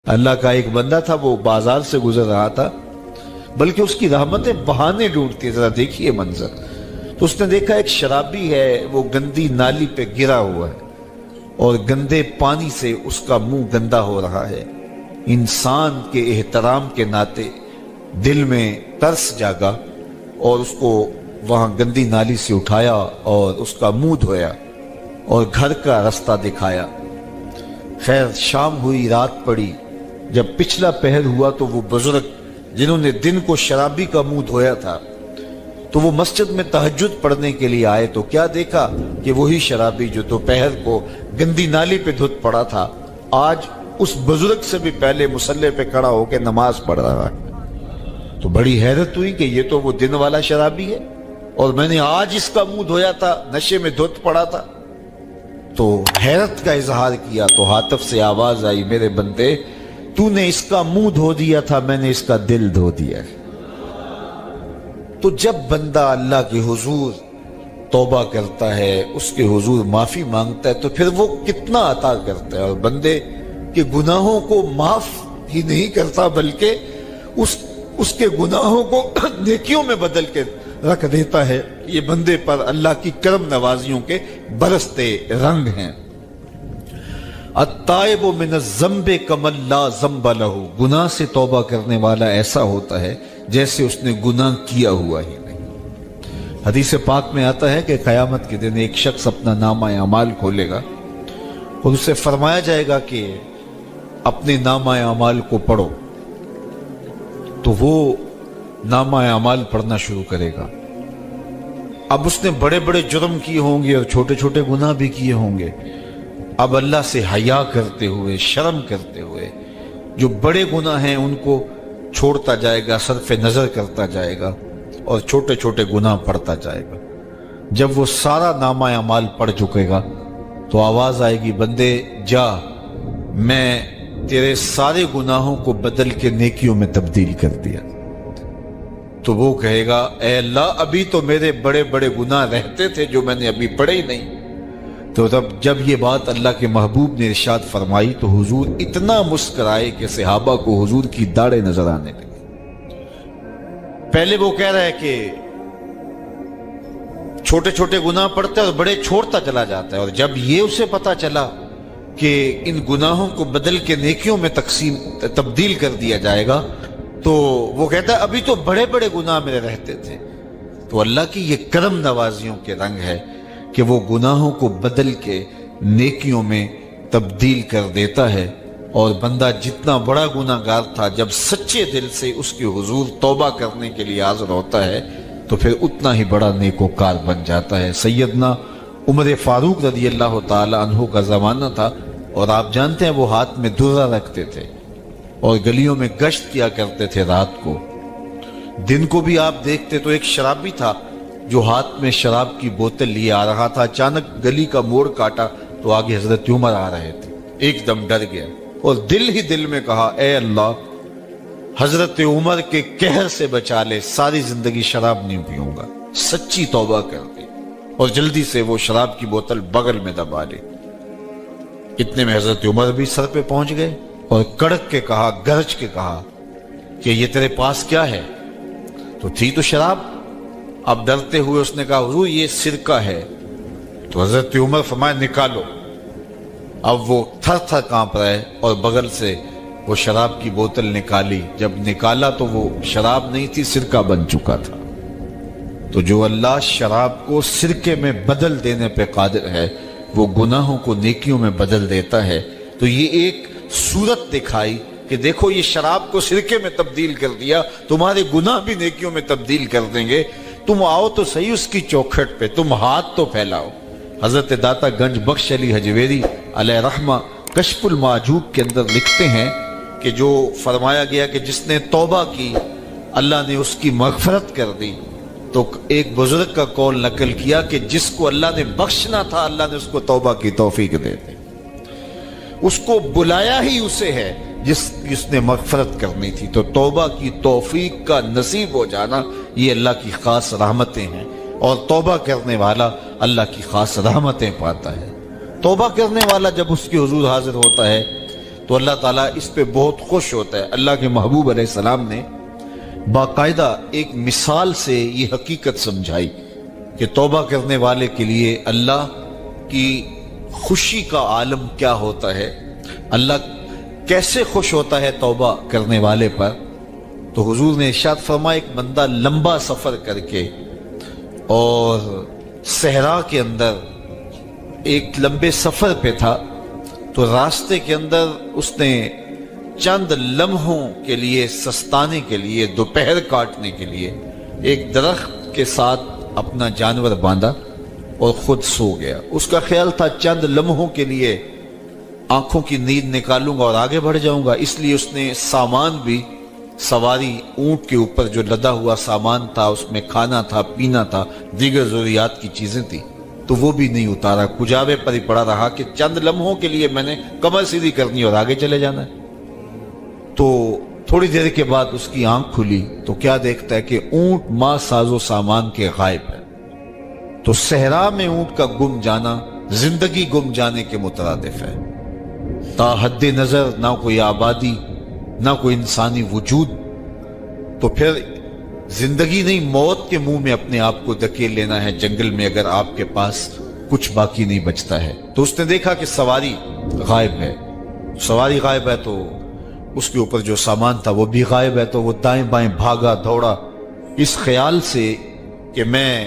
اللہ کا ایک بندہ تھا، وہ بازار سے گزر رہا تھا، بلکہ اس کی رحمتیں بہانے ڈھونڈتی، ذرا دیکھیے منظر۔ تو اس نے دیکھا ایک شرابی ہے، وہ گندی نالی پہ گرا ہوا ہے اور گندے پانی سے اس کا منہ گندا ہو رہا ہے۔ انسان کے احترام کے ناطے دل میں ترس جاگا اور اس کو وہاں گندی نالی سے اٹھایا اور اس کا منہ دھویا اور گھر کا رستہ دکھایا۔ خیر شام ہوئی، رات پڑی، جب پچھلا پہر ہوا تو وہ بزرگ جنہوں نے دن کو شرابی کا منہ دھویا تھا تو وہ مسجد میں تہجد پڑھنے کے لیے آئے تو کیا دیکھا کہ وہی شرابی جو دوپہر کو گندی نالی پہ دھت پڑا تھا آج اس بزرگ سے بھی پہلے مصلی پہ کھڑا ہو کے نماز پڑھ رہا ہے۔ تو بڑی حیرت ہوئی کہ یہ تو وہ دن والا شرابی ہے اور میں نے آج اس کا منہ دھویا تھا، نشے میں دھت پڑا تھا۔ تو حیرت کا اظہار کیا تو ہاتف سے آواز آئی، میرے بندے تو نے اس کا منہ دھو دیا تھا، میں نے اس کا دل دھو دیا ہے۔ تو جب بندہ اللہ کے حضور توبہ کرتا ہے، اس کے حضور معافی مانگتا ہے تو پھر وہ کتنا عطا کرتا ہے، اور بندے کے گناہوں کو معاف ہی نہیں کرتا بلکہ اس کے گناہوں کو نیکیوں میں بدل کے رکھ دیتا ہے۔ یہ بندے پر اللہ کی کرم نوازیوں کے برستے رنگ ہیں۔ التائب من الذنب کمن لا ذنب لہ، گناہ سے توبہ کرنے والا ایسا ہوتا ہے جیسے اس نے گناہ کیا ہوا ہی نہیں۔ حدیث پاک میں آتا ہے کہ قیامت کے دن ایک شخص اپنا نامہ اعمال کھولے گا اور اسے فرمایا جائے گا کہ اپنے نامہ اعمال کو پڑھو، تو وہ نامہ اعمال پڑھنا شروع کرے گا۔ اب اس نے بڑے بڑے جرم کیے ہوں گے اور چھوٹے چھوٹے گناہ بھی کیے ہوں گے۔ اب اللہ سے حیا کرتے ہوئے، شرم کرتے ہوئے جو بڑے گناہ ہیں ان کو چھوڑتا جائے گا، صرف نظر کرتا جائے گا اور چھوٹے چھوٹے گناہ پڑھتا جائے گا۔ جب وہ سارا نامہ اعمال پڑھ چکے گا تو آواز آئے گی، بندے جا، میں تیرے سارے گناہوں کو بدل کے نیکیوں میں تبدیل کر دیا۔ تو وہ کہے گا، اے اللہ ابھی تو میرے بڑے بڑے گناہ رہتے تھے جو میں نے ابھی پڑھے ہی نہیں۔ تو جب یہ بات اللہ کے محبوب نے ارشاد فرمائی تو حضور اتنا مسکرائے کہ صحابہ کو حضور کی داڑھیں نظر آنے لگی۔ پہلے وہ کہہ رہا ہے کہ چھوٹے چھوٹے گناہ پڑھتا ہے اور بڑے چھوڑتا چلا جاتا ہے، اور جب یہ اسے پتا چلا کہ ان گناہوں کو بدل کے نیکیوں میں تبدیل کر دیا جائے گا تو وہ کہتا ہے ابھی تو بڑے بڑے گناہ میرے رہتے تھے۔ تو اللہ کی یہ کرم نوازیوں کے رنگ ہے کہ وہ گناہوں کو بدل کے نیکیوں میں تبدیل کر دیتا ہے، اور بندہ جتنا بڑا گناہ گار تھا جب سچے دل سے اس کے حضور توبہ کرنے کے لیے حاضر ہوتا ہے تو پھر اتنا ہی بڑا نیکوکار بن جاتا ہے۔ سیدنا عمر فاروق رضی اللہ تعالی عنہ کا زمانہ تھا اور آپ جانتے ہیں وہ ہاتھ میں درہ رکھتے تھے اور گلیوں میں گشت کیا کرتے تھے رات کو۔ دن کو بھی آپ دیکھتے تو ایک شرابی تھا جو ہاتھ میں شراب کی بوتل لیے آ رہا تھا، اچانک گلی کا موڑ کاٹا تو آگے حضرت عمر آ رہے تھے، ایک دم ڈر گیا اور دل ہی دل میں کہا، اے اللہ حضرت عمر کے قہر سے بچا لے، ساری زندگی شراب نہیں پیوں گا۔ سچی توبہ کر دی اور جلدی سے وہ شراب کی بوتل بغل میں دبا لی۔ اتنے میں حضرت عمر بھی سر پہ پہنچ گئے اور کڑک کے کہا، گرج کے کہا کہ یہ تیرے پاس کیا ہے؟ تو تھی تو شراب۔ اب ڈرتے ہوئے اس نے کہا، حضور یہ سرکہ ہے۔ تو حضرت عمر فرمایا، نکالو۔ اب وہ تھر تھر کانپ رہے اور بغل سے وہ شراب کی بوتل نکالی۔ جب نکالا تو وہ شراب نہیں تھی، سرکہ بن چکا تھا۔ تو جو اللہ شراب کو سرکے میں بدل دینے پہ قادر ہے وہ گناہوں کو نیکیوں میں بدل دیتا ہے۔ تو یہ ایک صورت دکھائی کہ دیکھو یہ شراب کو سرکے میں تبدیل کر دیا، تمہارے گناہ بھی نیکیوں میں تبدیل کر دیں گے۔ تم آؤ تو صحیح اس کی چوکھٹ پہ، تم ہاتھ تو پھیلاؤ۔ حضرت داتا گنج بخش علی حجویری علیہ رحمہ کشف المعجوب کے اندر لکھتے ہیں کہ جو فرمایا گیا کہ جس نے توبہ کی اللہ نے اس کی مغفرت کر دی، تو ایک بزرگ کا قول نقل کیا کہ جس کو اللہ نے بخشنا تھا اللہ نے اس کو توبہ کی توفیق دے دی۔ اس کو بلایا ہی اسے ہے جس نے مغفرت کرنی تھی۔ تو توبہ کی توفیق کا نصیب ہو جانا یہ اللہ کی خاص رحمتیں ہیں، اور توبہ کرنے والا اللہ کی خاص رحمتیں پاتا ہے۔ توبہ کرنے والا جب اس کے حضور حاضر ہوتا ہے تو اللہ تعالیٰ اس پہ بہت خوش ہوتا ہے۔ اللہ کے محبوب علیہ السلام نے باقاعدہ ایک مثال سے یہ حقیقت سمجھائی کہ توبہ کرنے والے کے لیے اللہ کی خوشی کا عالم کیا ہوتا ہے، اللہ کیسے خوش ہوتا ہے توبہ کرنے والے پر۔ تو حضور نے ارشاد فرمایا ایک بندہ لمبا سفر کر کے اور صحرا کے اندر ایک لمبے سفر پہ تھا، تو راستے کے اندر اس نے چند لمحوں کے لیے سستانے کے لیے، دوپہر کاٹنے کے لیے ایک درخت کے ساتھ اپنا جانور باندھا اور خود سو گیا۔ اس کا خیال تھا چند لمحوں کے لیے آنکھوں کی نیند نکالوں گا اور آگے بڑھ جاؤں گا، اس لیے اس نے سامان بھی، سواری اونٹ کے اوپر جو لدا ہوا سامان تھا، اس میں کھانا تھا، پینا تھا، دیگر ضروریات کی چیزیں تھی، تو وہ بھی نہیں اتارا، کجاوے پر ہی پڑا رہا کہ چند لمحوں کے لیے میں نے کمر سیدھی کرنی اور آگے چلے جانا ہے۔ تو تھوڑی دیر کے بعد اس کی آنکھ کھلی تو کیا دیکھتا ہے کہ اونٹ ماں ساز و سامان کے غائب ہے۔ تو صحرا میں اونٹ کا گم جانا زندگی گم جانے کے مترادف ہے۔ تا حد نظر نہ کوئی آبادی، نہ کوئی انسانی وجود، تو پھر زندگی نہیں، موت کے منہ میں اپنے آپ کو دھکیل لینا ہے جنگل میں اگر آپ کے پاس کچھ باقی نہیں بچتا ہے۔ تو اس نے دیکھا کہ سواری غائب ہے، سواری غائب ہے تو اس کے اوپر جو سامان تھا وہ بھی غائب ہے، تو وہ دائیں بائیں بھاگا دوڑا اس خیال سے کہ میں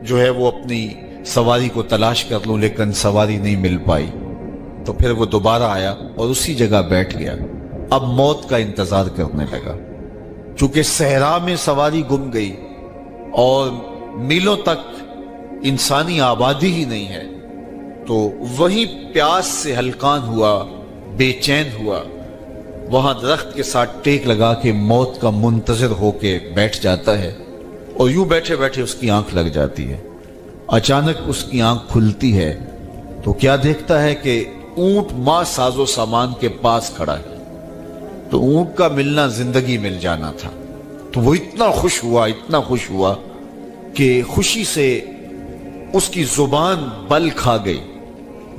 جو ہے وہ اپنی سواری کو تلاش کر لوں، لیکن سواری نہیں مل پائی۔ تو پھر وہ دوبارہ آیا اور اسی جگہ بیٹھ گیا، اب موت کا انتظار کرنے لگا۔ چونکہ صحرا میں سواری گم گئی اور میلوں تک انسانی آبادی ہی نہیں ہے، تو وہیں پیاس سے ہلکان ہوا، بے چین ہوا، وہاں درخت کے ساتھ ٹیک لگا کے موت کا منتظر ہو کے بیٹھ جاتا ہے، اور یوں بیٹھے بیٹھے اس کی آنکھ لگ جاتی ہے۔ اچانک اس کی آنکھ کھلتی ہے تو کیا دیکھتا ہے کہ اونٹ ماں ساز و سامان کے پاس کھڑا ہے۔ تو اونٹ کا ملنا زندگی مل جانا تھا، تو وہ اتنا خوش ہوا، اتنا خوش ہوا کہ خوشی سے اس کی زبان بل کھا گئی۔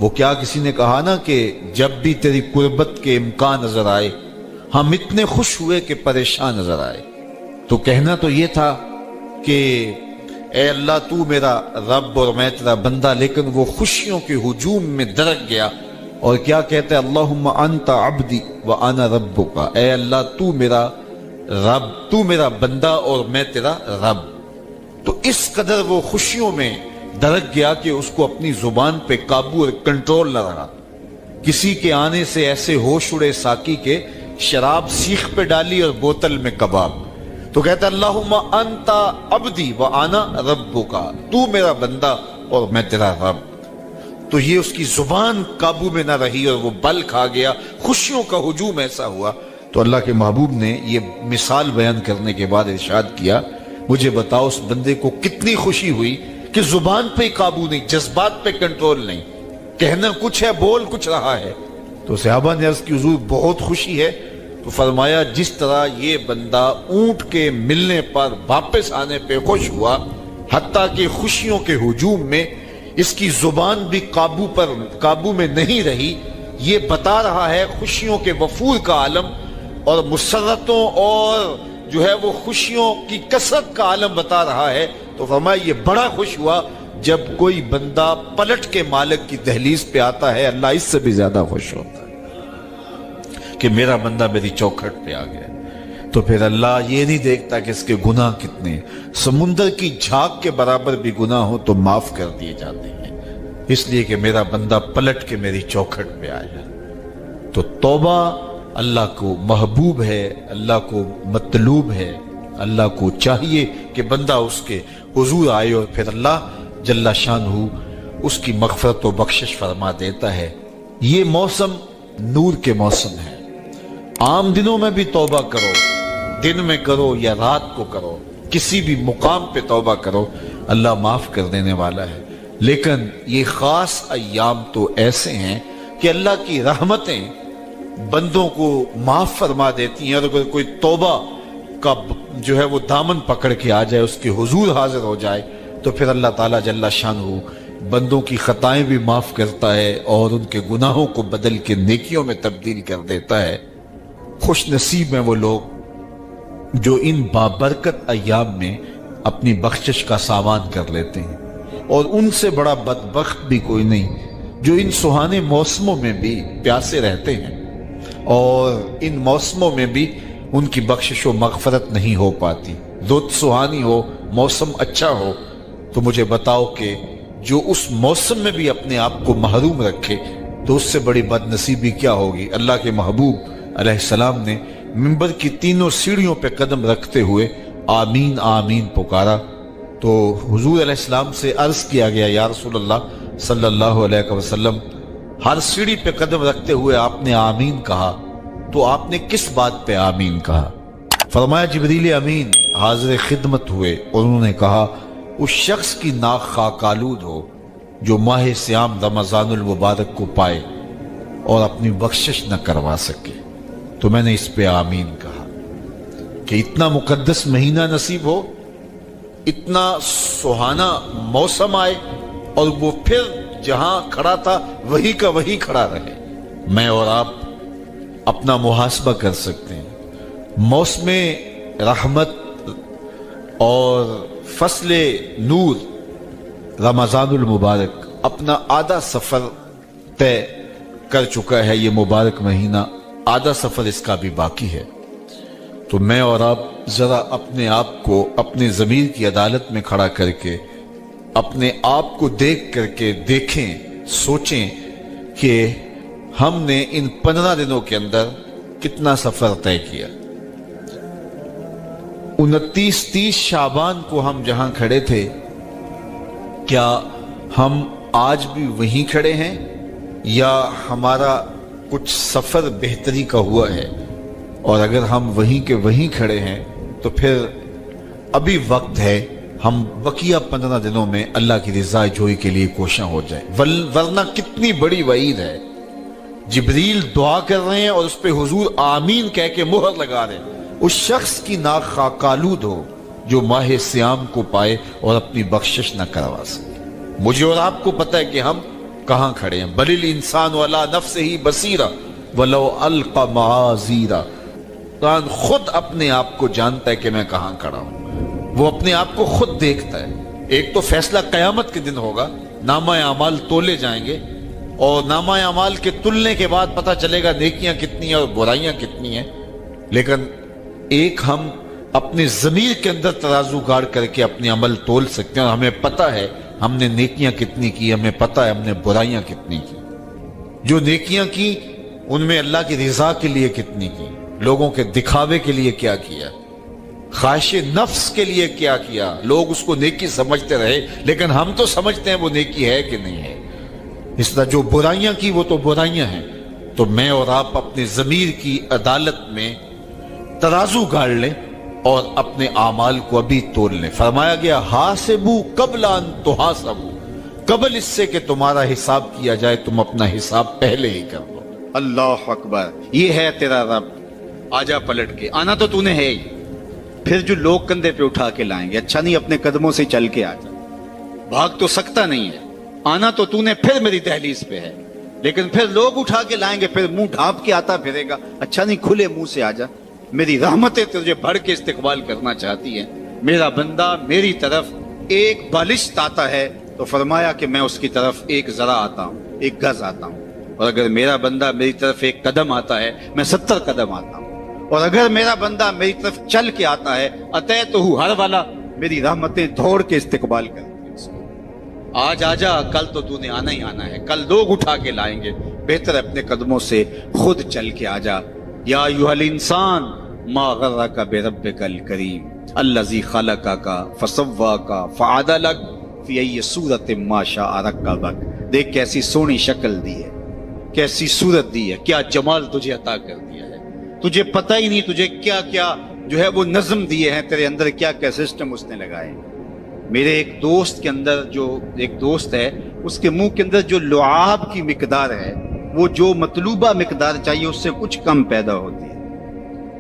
وہ کیا کسی نے کہا نا کہ جب بھی تیری قربت کے امکان نظر آئے ہم اتنے خوش ہوئے کہ پریشان نظر آئے۔ تو کہنا تو یہ تھا کہ اے اللہ تو میرا رب اور میں تیرا بندہ، لیکن وہ خوشیوں کے ہجوم میں درک گیا اور کیا کہتا ہے، اللہم انت عبدی وانا ربک، اے اللہ تو میرا رب، تو میرا بندہ اور میں تیرا رب۔ تو اس قدر وہ خوشیوں میں درک گیا کہ اس کو اپنی زبان پہ قابو اور کنٹرول نہ رہا۔ کسی کے آنے سے ایسے ہوش اڑے ساقی کے، شراب سیخ پہ ڈالی اور بوتل میں کباب۔ تو کہتا ہے اللہم انت عبدی وانا ربک، تو میرا بندہ اور میں تیرا رب۔ تو یہ اس کی زبان قابو میں نہ رہی اور وہ بل کھا گیا، خوشیوں کا ہجوم ایسا ہوا۔ تو اللہ کے محبوب نے یہ مثال بیان کرنے کے بعد ارشاد کیا، مجھے بتاؤ اس بندے کو کتنی خوشی ہوئی کہ زبان پہ قابو نہیں، جذبات پہ کنٹرول نہیں، کہنا کچھ ہے بول کچھ رہا ہے۔ تو صحابہ نے عرض کی حضور بہت خوشی ہے۔ تو فرمایا جس طرح یہ بندہ اونٹ کے ملنے پر واپس آنے پہ خوش ہوا، حتیٰ کہ خوشیوں کے ہجوم میں اس کی زبان بھی قابو میں نہیں رہی، یہ بتا رہا ہے خوشیوں کے وفور کا عالم اور مسرتوں اور جو ہے وہ خوشیوں کی کثرت کا عالم بتا رہا ہے۔ تو فرمایا یہ بڑا خوش ہوا جب کوئی بندہ پلٹ کے مالک کی دہلیز پہ آتا ہے، اللہ اس سے بھی زیادہ خوش ہوتا ہے کہ میرا بندہ میری چوکھٹ پہ آ گیا۔ تو پھر اللہ یہ نہیں دیکھتا کہ اس کے گناہ کتنے، سمندر کی جھاگ کے برابر بھی گناہ ہو تو معاف کر دیے جاتے ہیں، اس لیے کہ میرا بندہ پلٹ کے میری چوکھٹ پہ آیا۔ تو توبہ اللہ کو محبوب ہے، اللہ کو مطلوب ہے، اللہ کو چاہیے کہ بندہ اس کے حضور آئے اور پھر اللہ جل شانہ اس کی مغفرت و بخشش فرما دیتا ہے۔ یہ موسم نور کے موسم ہے، عام دنوں میں بھی توبہ کرو، دن میں کرو یا رات کو کرو، کسی بھی مقام پہ توبہ کرو، اللہ معاف کر دینے والا ہے۔ لیکن یہ خاص ایام تو ایسے ہیں کہ اللہ کی رحمتیں بندوں کو معاف فرما دیتی ہیں، اور اگر کوئی توبہ کا جو ہے وہ دامن پکڑ کے آ جائے، اس کے حضور حاضر ہو جائے، تو پھر اللہ تعالیٰ جل شانہ بندوں کی خطائیں بھی معاف کرتا ہے اور ان کے گناہوں کو بدل کے نیکیوں میں تبدیل کر دیتا ہے۔ خوش نصیب ہیں وہ لوگ جو ان بابرکت ایام میں اپنی بخشش کا سامان کر لیتے ہیں، اور ان سے بڑا بدبخت بھی کوئی نہیں جو ان سہانے موسموں میں بھی پیاسے رہتے ہیں اور ان موسموں میں بھی ان کی بخشش و مغفرت نہیں ہو پاتی۔ رت سہانی ہو، موسم اچھا ہو، تو مجھے بتاؤ کہ جو اس موسم میں بھی اپنے آپ کو محروم رکھے تو اس سے بڑی بد نصیبی کیا ہوگی۔ اللہ کے محبوب علیہ السلام نے منبر کی تینوں سیڑھیوں پہ قدم رکھتے ہوئے آمین آمین پکارا، تو حضور علیہ السلام سے عرض کیا گیا یا رسول اللہ صلی اللہ علیہ وسلم، ہر سیڑھی پہ قدم رکھتے ہوئے آپ نے آمین کہا، تو آپ نے کس بات پہ آمین کہا؟ فرمایا جبریل امین حاضر خدمت ہوئے اور انہوں نے کہا اس شخص کی ناک خاک آلود ہو جو ماہ صیام رمضان المبارک کو پائے اور اپنی بخشش نہ کروا سکے۔ تو میں نے اس پہ آمین کہا کہ اتنا مقدس مہینہ نصیب ہو، اتنا سہانا موسم آئے اور وہ پھر جہاں کھڑا تھا وہی کا وہی کھڑا رہے۔ میں اور آپ اپنا محاسبہ کر سکتے ہیں۔ موسم رحمت اور فصل نور رمضان المبارک اپنا آدھا سفر طے کر چکا ہے، یہ مبارک مہینہ آدھا سفر اس کا بھی باقی ہے۔ تو میں اور آپ ذرا اپنے آپ کو اپنے ضمیر کی عدالت میں کھڑا کر کے اپنے آپ کو دیکھ کر کے دیکھیں، سوچیں کہ ہم نے ان 15 دنوں کے اندر کتنا سفر طے کیا۔ 29-30 شعبان کو ہم جہاں کھڑے تھے، کیا ہم آج بھی وہیں کھڑے ہیں یا ہمارا کچھ سفر بہتری کا ہوا ہے؟ اور اگر ہم وہیں کے وہیں کھڑے ہیں تو پھر ابھی وقت ہے ہم بقیہ 15 دنوں میں اللہ کی رضا جوئی کے لیے کوشاں ہو جائیں، ورنہ کتنی بڑی وعید ہے۔ جبریل دعا کر رہے ہیں اور اس پہ حضور آمین کہہ کے مہر لگا رہے ہیں، اس شخص کی ناک خاک آلود ہو جو ماہ صیام کو پائے اور اپنی بخشش نہ کروا سکے۔ مجھے اور آپ کو پتہ ہے کہ ہم کہاں کھڑے ہیں۔ بل الانسان علی نفسہ بصیرہ ولو القی معاذیرہ۔ انسان خود اپنے آپ کو جانتا ہے کہ میں کہاں کھڑا ہوں، وہ اپنے آپ کو خود دیکھتا ہے۔ ایک تو فیصلہ قیامت کے دن ہوگا، نامہ اعمال تولے جائیں گے اور نامہ اعمال کے تلنے کے بعد پتہ چلے گا نیکیاں کتنی ہیں اور برائیاں کتنی ہیں۔ لیکن ایک ہم اپنے ضمیر کے اندر ترازو گاڑ کر کے اپنے عمل تول سکتے ہیں اور ہمیں پتہ ہے ہم نے نیکیاں کتنی کی، ہمیں پتہ ہے ہم نے برائیاں کتنی کی۔ جو نیکیاں کی ان میں اللہ کی رضا کے لیے کتنی کی، لوگوں کے دکھاوے کے لیے کیا کیا، خواہش نفس کے لیے کیا کیا۔ لوگ اس کو نیکی سمجھتے رہے لیکن ہم تو سمجھتے ہیں وہ نیکی ہے کہ نہیں ہے۔ اس طرح جو برائیاں کی وہ تو برائیاں ہیں۔ تو میں اور آپ اپنے ضمیر کی عدالت میں ترازو گاڑ لیں اور اپنے اعمال کو ابھی تول لیں۔ فرمایا گیا حاسبو قبل ان تحاسبو، قبل اس سے کہ تمہارا حساب کیا جائے تم اپنا حساب پہلے ہی کر لو۔ اللہ اکبر، یہ ہے تیرا رب، آجا پلٹ کے، آنا تو تو نے ہے ہی، پھر جو لوگ کندھے پہ اٹھا کے لائیں گے، اچھا نہیں اپنے قدموں سے چل کے آجا، بھاگ تو سکتا نہیں ہے، آنا تو تو نے پھر میری دہلیز پہ ہے، لیکن پھر لوگ اٹھا کے لائیں گے، پھر منہ ڈھانپ کے آتا پھرے گا، اچھا نہیں کھلے منہ سے آجا، میری رحمتیں تجھے بڑھ کے استقبال کرنا چاہتی ہیں۔ میرا بندہ میری طرف ایک بالشت آتا ہے تو فرمایا کہ میں اس کی طرف ایک ذرا آتا ہوں، ایک گز آتا ہوں، اور اگر میرا بندہ میری طرف ایک قدم آتا ہے میں 70 قدم آتا ہوں، اور اگر میرا بندہ میری طرف چل کے آتا ہے اتیتہ ہر والا، میری رحمتیں دوڑ کے استقبال کرتی ہیں اس کو۔ آج آجا، کل تو تو نے آنا ہی آنا ہے، کل لوگ اٹھا کے لائیں گے، بہتر اپنے قدموں سے خود چل کے آجا۔ یا ایھا الانسان ما غرک بربک الکریم الذی خلقک فسواک فعدلک فی ای صورت ما شاء رکبک۔ دیکھ کیسی سونی شکل دی ہے، کیسی صورت دی ہے، کیا جمال تجھے عطا کر دیا ہے، تجھے پتہ ہی نہیں تجھے کیا کیا جو ہے وہ نظم دیے ہیں، تیرے اندر کیا کیا سسٹم اس نے لگائے۔ میرے ایک دوست کے اندر، جو ایک دوست ہے، اس کے منہ کے اندر جو لعاب کی مقدار ہے، وہ جو مطلوبہ مقدار چاہیے اس سے کچھ کم پیدا ہوتی ہے،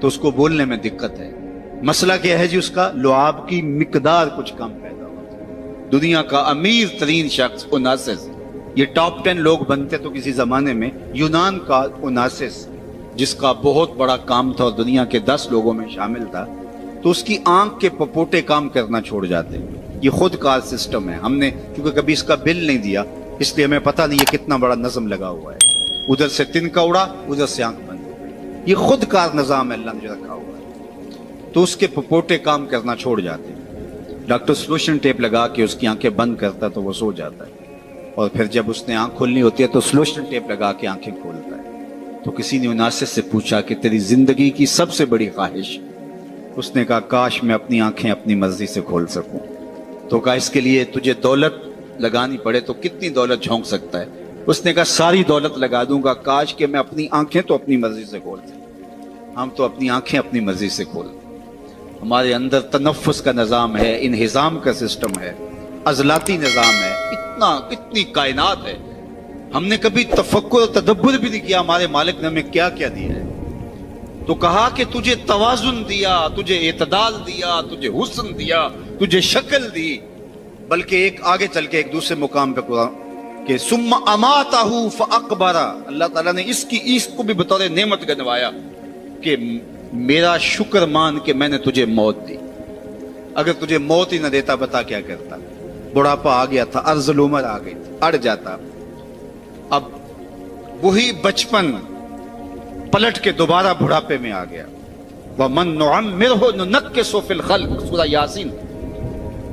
تو اس کو بولنے میں دقت ہے۔ مسئلہ کیا ہے جی؟ اس کا لعاب کی مقدار کچھ کم پیدا ہوتی ہے۔ دنیا کا امیر ترین شخص اوناسس، یہ ٹاپ 10 لوگ بنتے تو کسی زمانے میں یونان کا اوناسس، جس کا بہت بڑا کام تھا اور دنیا کے 10 لوگوں میں شامل تھا، تو اس کی آنکھ کے پپوٹے کام کرنا چھوڑ جاتے ہیں۔ یہ خود کار سسٹم ہے، ہم نے کیونکہ کبھی اس کا بل نہیں دیا اس لیے ہمیں پتہ نہیں یہ کتنا بڑا نظم لگا ہوا ہے، ادھر سے تنکا اڑا ادھر سے آنکھ بند ہو گئی، یہ خود کار نظام ہے اللہ نے جو رکھا ہوا ہے، تو اس کے پپوٹے کام کرنا چھوڑ جاتے ہیں۔ ڈاکٹر سلوشن ٹیپ لگا کے اس کی آنکھیں بند کرتا تو وہ سو جاتا ہے، اور پھر جب اس نے آنکھ کھولنی ہوتی ہے تو سلوشن ٹیپ لگا کے آنکھیں کھولتا ہے۔ تو کسی نے اوناسس سے پوچھا کہ تیری زندگی کی سب سے بڑی خواہش؟ اس نے کہا کاش میں اپنی آنکھیں اپنی مرضی سے کھول سکوں۔ تو کہا اس کے لیے تجھے دولت لگانی پڑے تو کتنی دولت جھونک سکتا ہے؟ اس نے کہا ساری دولت لگا دوں گا، کاش کہ میں اپنی آنکھیں تو اپنی مرضی سے کھول سکوں۔ ہم تو اپنی آنکھیں اپنی مرضی سے کھولتے ہیں، ہمارے اندر تنفس کا نظام ہے، انہضام کا سسٹم ہے، عضلاتی نظام ہے، اتنی کائنات ہے، ہم نے کبھی تفکر اور تدبر بھی نہیں کیا ہمارے مالک نے ہمیں کیا کیا دیا ہے۔ تو کہا کہ تجھے توازن دیا، تجھے اعتدال دیا، تجھے حسن دیا، تجھے شکل دی، بلکہ ایک آگے چل کے ایک دوسرے مقام پہ قرآن کہ ثم اماتہ فاقبرہ، اللہ تعالیٰ نے اس کو بھی بطور نعمت گنوایا کہ میرا شکر مان کہ میں نے تجھے موت دی، اگر تجھے موت ہی نہ دیتا بتا کیا کرتا؟ بڑھاپا آ گیا تھا، ارذ العمر آ گئی تھی، اڑ جاتا، اب وہی بچپن پلٹ کے دوبارہ بڑھاپے میں آ گیا۔ وَمَن نُعَمِّرْهُ نُنَكِّسُ فِي الْخَلْقِ، سورہ یاسین۔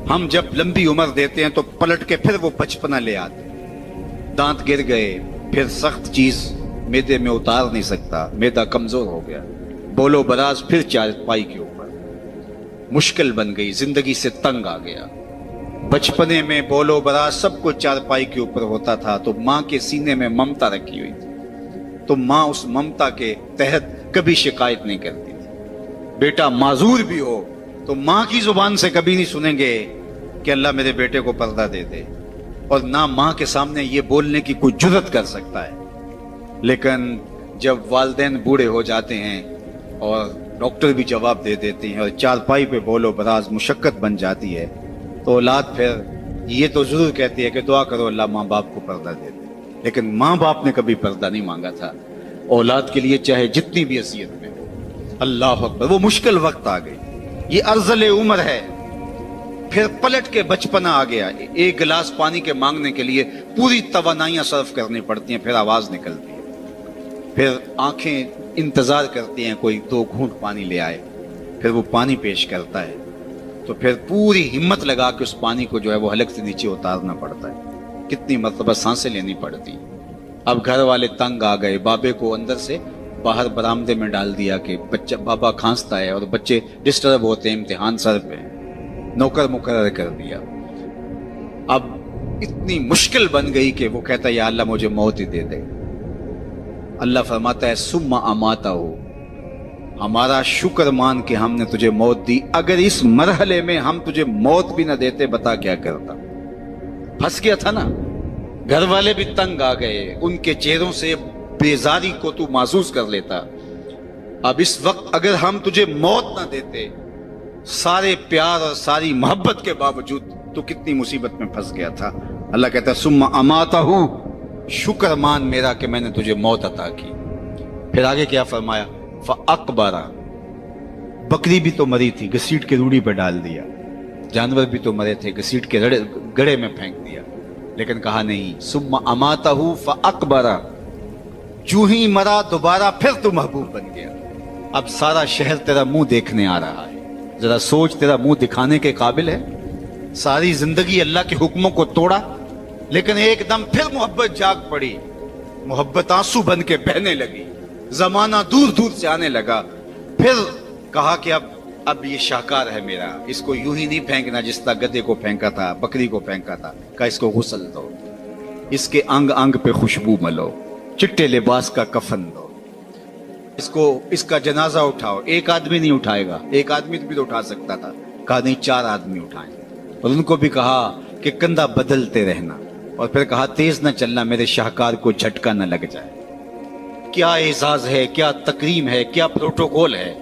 ہم جب لمبی عمر دیتے ہیں تو پلٹ کے پھر وہ بچپنا لے آتے ہیں، دانت گر گئے، پھر سخت چیز میدے میں اتار نہیں سکتا، میدا کمزور ہو گیا، بولو براز پھر چارپائی کے اوپر، مشکل بن گئی، زندگی سے تنگ آ گیا۔ بچپنے میں بولو براز سب کو چارپائی کے اوپر ہوتا تھا تو ماں کے سینے میں ممتا رکھی ہوئی تھی، تو ماں اس ممتا کے تحت کبھی شکایت نہیں کرتی تھی۔ بیٹا معذور بھی ہو تو ماں کی زبان سے کبھی نہیں سنیں گے کہ اللہ میرے بیٹے کو پردہ دے دے، اور نہ ماں کے سامنے یہ بولنے کی کوئی جرت کر سکتا ہے۔ لیکن جب والدین بوڑھے ہو جاتے ہیں اور ڈاکٹر بھی جواب دے دیتے ہیں اور چارپائی پہ بولو براز مشقت بن جاتی ہے، تو اولاد پھر یہ تو ضرور کہتی ہے کہ دعا کرو اللہ ماں باپ کو پردہ دے دے، لیکن ماں باپ نے کبھی پردہ نہیں مانگا تھا اولاد کے لیے، چاہے جتنی بھی اذیت میں ہو۔ اللہ اکبر، وہ مشکل وقت آ گئی، یہ ارذل عمر ہے، پھر پلٹ کے بچپنا آ گیا، ایک گلاس پانی کے مانگنے کے لیے پوری توانائیاں صرف کرنی پڑتی ہیں، پھر آواز نکلتی ہے، پھر آنکھیں انتظار کرتی ہیں کوئی 2 گھونٹ پانی لے آئے، پھر وہ پانی پیش کرتا ہے، تو پھر پوری ہمت لگا کے اس پانی کو جو ہے وہ حلق سے نیچے اتارنا پڑتا ہے، کتنی مرتبہ سانسیں لینی پڑتی۔ اب گھر والے تنگ آ گئے، بابے کو اندر سے باہر برآمدے میں ڈال دیا کہ بچہ بابا کھانستا ہے اور بچے ڈسٹرب ہوتے ہیں، امتحان سر پہ، نوکر مقرر کر دیا۔ اب اتنی مشکل بن گئی کہ وہ کہتا ہے یا اللہ مجھے موت ہی دے دے۔ اللہ فرماتا ہے ثم اماتہ، ہمارا شکر مان کہ ہم نے تجھے موت دی، اگر اس مرحلے میں ہم تجھے موت بھی نہ دیتے بتا کیا کرتا؟ پھنس گیا تھا نا، گھر والے بھی تنگ آ گئے، ان کے چہروں سے بیزاری کو تو محسوس کر لیتا۔ اب اس وقت اگر ہم تجھے موت نہ دیتے، سارے پیار اور ساری محبت کے باوجود تو کتنی مصیبت میں پھنس گیا تھا۔ اللہ کہتا ہے ثم اماتہ، شکر مان میرا کہ میں نے تجھے موت عطا کی۔ پھر آگے کیا فرمایا؟ فاقبرہ، بکری بھی تو مری تھی، گھسیٹ کے روڑی پہ ڈال دیا، جانور بھی تو مرے تھے، گھسیٹ کے گڑھے میں پھینک دیا، لیکن کہا نہیں ثم اماتہ فاقبرہ، جو ہی مرا دوبارہ پھر تو محبوب بن گیا۔ اب سارا شہر تیرا منہ دیکھنے آ رہا ہے، ذرا سوچ تیرا منہ دکھانے کے قابل ہے؟ ساری زندگی اللہ کے حکموں کو توڑا، لیکن ایک دم پھر محبت جاگ پڑی، محبت آنسو بن کے بہنے لگی، زمانہ دور دور سے آنے لگا، پھر کہا کہ اب یہ شاہکار ہے میرا، اس کو یوں ہی نہیں پھینکنا جس طرح گدھے کو پھینکا تھا، بکری کو پھینکا تھا، کہا اس کو غسل دو، اس کے انگ انگ پہ خوشبو ملو، چٹے لباس کا کفن دو، اس کا جنازہ اٹھاؤ۔ ایک آدمی نہیں اٹھائے گا، ایک آدمی بھی تو اٹھا سکتا تھا، کہا نہیں 4 آدمی اٹھائیں، اور ان کو بھی کہا کہ کندھا بدلتے رہنا، اور پھر کہا تیز نہ چلنا میرے شاہکار کو جھٹکا نہ لگ جائے۔ کیا اعزاز ہے، کیا تکریم ہے، کیا پروٹوکول ہے۔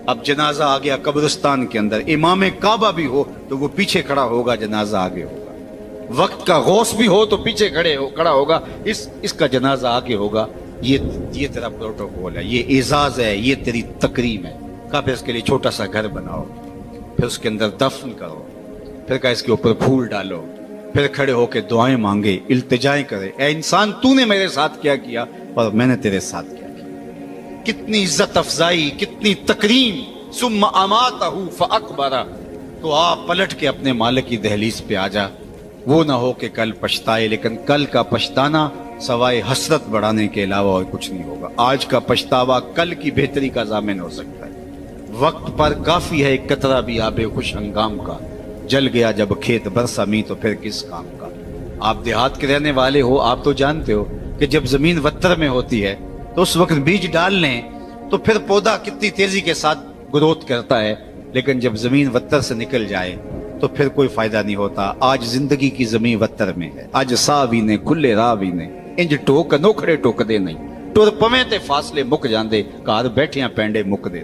اب جنازہ آ گیا قبرستان کے اندر، امام کعبہ بھی ہو تو وہ پیچھے کھڑا ہوگا، جنازہ آگے ہوگا۔ وقت کا غوث بھی ہو تو پیچھے کھڑا ہوگا، اس کا جنازہ آگے ہوگا، یہ تیرا پروٹوکول ہے، یہ اعزاز ہے، یہ تیری تکریم ہے۔ کہا پھر اس کے لیے چھوٹا سا گھر بناؤ، پھر اس کے اندر دفن کرو، پھر کہا اس کے اوپر پھول ڈالو، پھر کھڑے ہو کے دعائیں مانگے، التجائیں کرے، اے انسان تو نے میرے ساتھ کیا کیا اور میں نے تیرے ساتھ کیا کیا۔ کتنی عزت افزائی، کتنی تکریم۔ ثم اماتہ فاقبرہ، تو آپ پلٹ کے اپنے مالک کی دہلیز پہ آ جا، وہ نہ ہو کہ کل پچھتائے، لیکن کل کا پچھتانا سوائے حسرت بڑھانے کے علاوہ اور کچھ نہیں ہوگا۔ آج کا پچھتاوا کل کی بہتری کا ضامن ہو سکتا ہے۔ وقت پر کافی ہے ایک قطرہ بھی آب خوش ہنگام کا، جل گیا جب کھیت برسا می تو پھر کس کام کا۔ آپ دیہات کے رہنے والے ہو، آپ تو جانتے ہو کہ جب زمین وتر میں ہوتی ہے تو اس وقت بیج ڈال لیں تو پھر پودا کتنی تیزی کے ساتھ گروتھ کرتا ہے، لیکن جب زمین وتر سے نکل جائے تو پھر کوئی فائدہ نہیں ہوتا۔ آج زندگی کی زمین وتر میں ہے، آج ساوی نے کھلے راوی نے انج ٹوک نوکھڑے ٹوک دے نہیں، ٹر پویں تے فاصلے مک جاندے، گھر بیٹھیاں پینڈے مک دے۔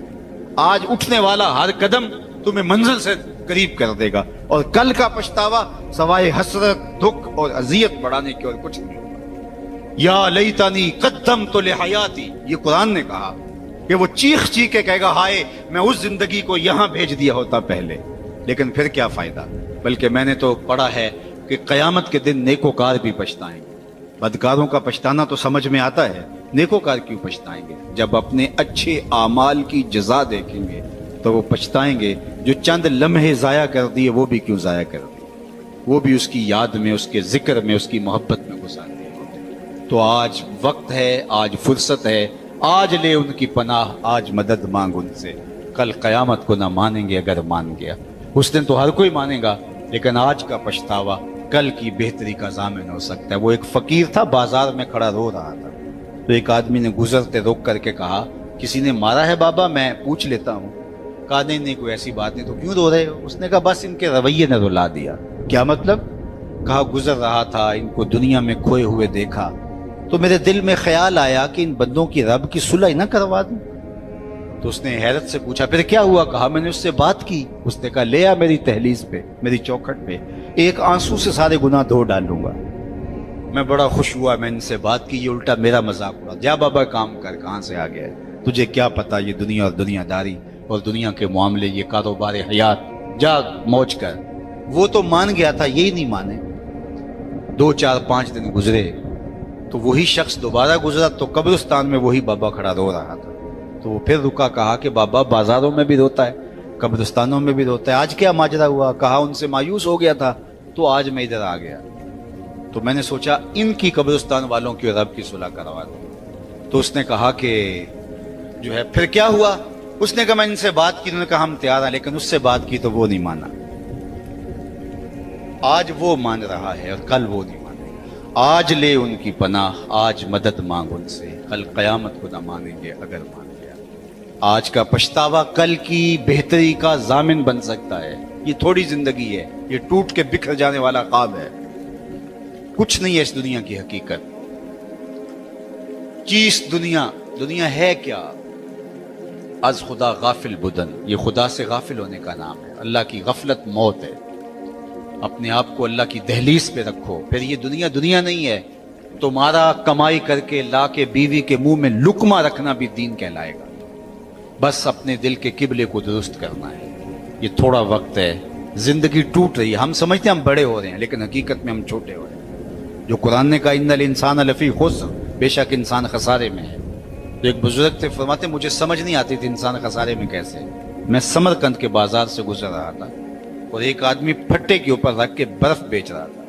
آج اٹھنے والا ہر قدم تمہیں منزل سے قریب کر دے گا، اور کل کا پچھتاوا سوائے حسرت، دکھ اور اذیت بڑھانے کے اور کچھ نہیں ہوگا۔ یا لیتنی قدمت لحیاتی، یہ قرآن نے کہا کہ وہ چیخ چیخ کے کہے گا ہائے میں اس زندگی کو یہاں بھیج دیا ہوتا پہلے، لیکن پھر کیا فائدہ۔ بلکہ میں نے تو پڑھا ہے کہ قیامت کے دن نیکوکار بھی پچھتائیں گے۔ بدکاروں کا پچھتانا تو سمجھ میں آتا ہے، نیکوکار کیوں پچھتائیں گے؟ جب اپنے اچھے اعمال کی جزا دیکھیں گے تو وہ پچھتائیں گے، جو چند لمحے ضائع کر دیے وہ بھی کیوں ضائع کر دیے، وہ بھی اس کی یاد میں، اس کے ذکر میں، اس کی محبت میں گزار دیے ہوتے۔ تو آج وقت ہے، آج فرصت ہے، آج لے ان کی پناہ، آج مدد مانگ ان سے، کل قیامت کو نہ مانیں گے اگر مان گیا۔ اس دن تو ہر کوئی مانے گا، لیکن آج کا پچھتاوا کل کی بہتری کا ضامن ہو سکتا ہے۔ وہ ایک فقیر تھا، بازار میں کھڑا رو رہا تھا، تو ایک آدمی نے گزرتے روک کر کے کہا کسی نے مارا ہے بابا؟ میں پوچھ لیتا ہوں۔ کہا نہیں کوئی ایسی بات نہیں، تو کیوں رو رہے ہو؟ اس نے کہا بس ان کے رویے نے رلا دیا۔ کیا مطلب؟ کہا گزر رہا تھا، ان کو دنیا میں کھوئے ہوئے دیکھا تو میرے دل میں خیال آیا کہ ان بندوں کی رب کی صلح نہ کروا دوں۔ تو اس نے حیرت سے پوچھا پھر کیا ہوا؟ کہا میں نے اس سے بات کی، اس نے کہا لے آ میری تہلیز پہ، میری چوکھٹ پہ، ایک آنسو سے سارے گناہ دھو ڈالوں گا۔ میں بڑا خوش ہوا، میں ان سے بات کی، یہ الٹا میرا مذاق اڑا۔ جا بابا کام کر، کہاں سے آ گیا ہے تجھے کیا پتا یہ دنیا اور دنیا داری اور دنیا کے معاملے، یہ کاروبار حیات، جا موج کر۔ وہ تو مان گیا تھا، یہی نہیں مانے۔ 2 4 5 دن گزرے تو وہی شخص دوبارہ گزرا تو قبرستان میں وہی بابا کھڑا رو رہا تھا۔ تو وہ پھر رکا، کہا کہ بابا بازاروں میں بھی روتا ہے، قبرستانوں میں بھی روتا ہے، آج کیا ماجرا ہوا؟ کہا ان سے مایوس ہو گیا تھا تو آج میں ادھر آ گیا، تو میں نے سوچا ان کی قبرستان والوں کی رب کی صلح کروا دوں۔ تو اس نے کہا کہ جو ہے پھر کیا ہوا؟ اس نے کہا میں ان سے بات کی، انہوں نے کہا ہم تیار ہیں، لیکن اس سے بات کی تو وہ نہیں مانا۔ آج وہ مان رہا ہے اور کل وہ نہیں مانے گا۔ آج لے ان کی پناہ، آج مدد مانگ ان سے، کل قیامت کو نہ مانیں گے اگر مان گیا۔ آج کا پچھتاوا کل کی بہتری کا ضامن بن سکتا ہے۔ یہ تھوڑی زندگی ہے، یہ ٹوٹ کے بکھر جانے والا خواب ہے، کچھ نہیں ہے اس دنیا کی حقیقت۔ چیز دنیا ہے کیا؟ از خدا غافل بدن، یہ خدا سے غافل ہونے کا نام ہے۔ اللہ کی غفلت موت ہے۔ اپنے آپ کو اللہ کی دہلیز پہ رکھو، پھر یہ دنیا نہیں ہے۔ تمہارا کمائی کر کے لا کے بیوی کے منہ میں لقمہ رکھنا بھی دین کہلائے گا۔ بس اپنے دل کے قبلے کو درست کرنا ہے۔ یہ تھوڑا وقت ہے، زندگی ٹوٹ رہی ہے، ہم سمجھتے ہیں ہم بڑے ہو رہے ہیں، لیکن حقیقت میں ہم چھوٹے ہو رہے ہیں۔ جو قرآن نے کہا ان الانسان لفی خسر، بے شک انسان خسارے میں ہے۔ تو ایک بزرگ تھے، فرماتے مجھے سمجھ نہیں آتی تھی انسان خسارے میں کیسے۔ میں سمرقند کے بازار سے گزر رہا تھا اور ایک آدمی پھٹے کے اوپر رکھ کے برف بیچ رہا تھا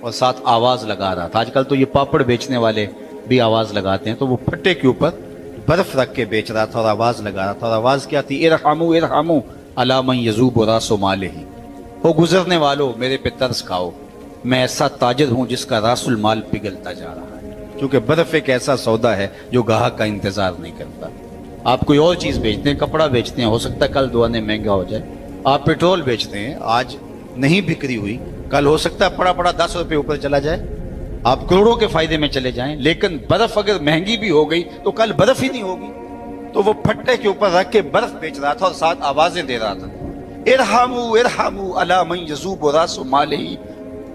اور ساتھ آواز لگا رہا تھا۔ آج کل تو یہ پاپڑ بیچنے والے بھی آواز لگاتے ہیں، تو وہ پھٹے کے اوپر برف رکھ کے بیچ رہا تھا اور آواز لگا رہا تھا، اور آواز کیا تھی؟ ارحموا ارحموا علی من یذوب راس مالہ، ہو گزرنے والو میرے پہ ترس کھاؤ، میں ایسا تاجر ہوں جس کا راس المال پگھلتا جا رہا ہے۔ کیونکہ برف ایک ایسا سودا ہے جو گاہک کا انتظار نہیں کرتا۔ آپ کوئی اور چیز بیچتے ہیں، کپڑا بیچتے ہیں، ہو سکتا ہے کل دوانے مہنگا ہو جائے۔ آپ پیٹرول بیچتے ہیں، آج نہیں بکری ہوئی، کل ہو سکتا ہے پڑا 10 روپے اوپر چلا جائے، آپ کروڑوں کے فائدے میں چلے جائیں۔ لیکن برف اگر مہنگی بھی ہو گئی تو کل برف ہی نہیں ہوگی۔ تو وہ پھٹے کے اوپر رکھ کے برف بیچ رہا تھا اور ساتھ آوازیں دے رہا تھا، ارحموا ارحموا علی من یذوب راس مالہ،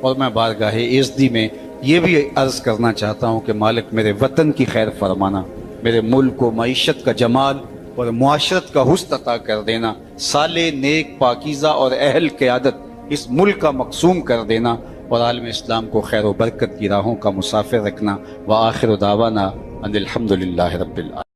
اور میں بارگاہ عزتی میں یہ بھی عرض کرنا چاہتا ہوں کہ مالک میرے وطن کی خیر فرمانا، میرے ملک کو معیشت کا جمال اور معاشرت کا حسن عطا کر دینا، صالح نیک پاکیزہ اور اہل قیادت اس ملک کا مقسوم کر دینا، اور عالم اسلام کو خیر و برکت کی راہوں کا مسافر رکھنا۔ وآخر دعوانا ان الحمدللہ رب العالمین۔